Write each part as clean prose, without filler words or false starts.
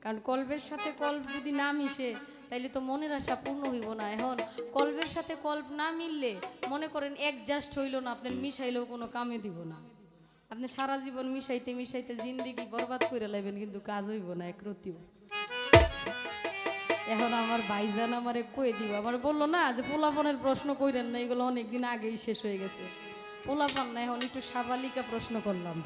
কারণ কল্পের সাথে কল্প যদি না মিশে তাইলে তো মনের আশা পূর্ণ হইব না। এখন কল্পের সাথে কল্প না মিললে মনে করেন অ্যাডজাস্ট হইল না, আপনার মিশাইলেও কোনো কামে দিব না। আপনি সারা জীবন মিশাইতে মিশাইতে জিন্দিগি বরবাদ করে লাইবেন, কিন্তু কাজ হইব না একরতিও। এখন আমার ভাইজান আমারে কই দিব, আমার বললো না যে পোলাপনের প্রশ্ন কইরেন না, এগুলো অনেকদিন আগেই শেষ হয়ে গেছে। পোলাপান না, এখন একটু সাবালিকা প্রশ্ন করলাম।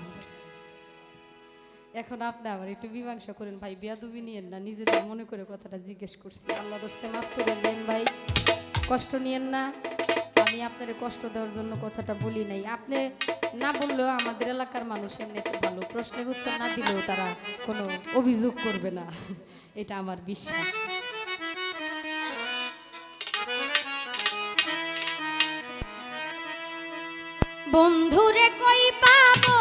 এখন আপনি আবার একটু মীমাংসা করেন ভাই, বেয়াদবি নিয়েন না, নিজেদের মনে করে কথাটা জিজ্ঞেস করছি। আল্লাহর রাস্তে মাফ করে দেন ভাই, কষ্ট নিয়েন না। আমি আপনার কষ্ট দেওয়ার জন্য কথাটা বলি নাই। আপনি না বললেও আমাদের এলাকার মানুষ এমনিতে ভালো, প্রশ্নের উত্তর না দিলেও তারা কোনো অভিযোগ করবে না, এটা আমার বিশ্বাস। বন্ধুরে কই পাবো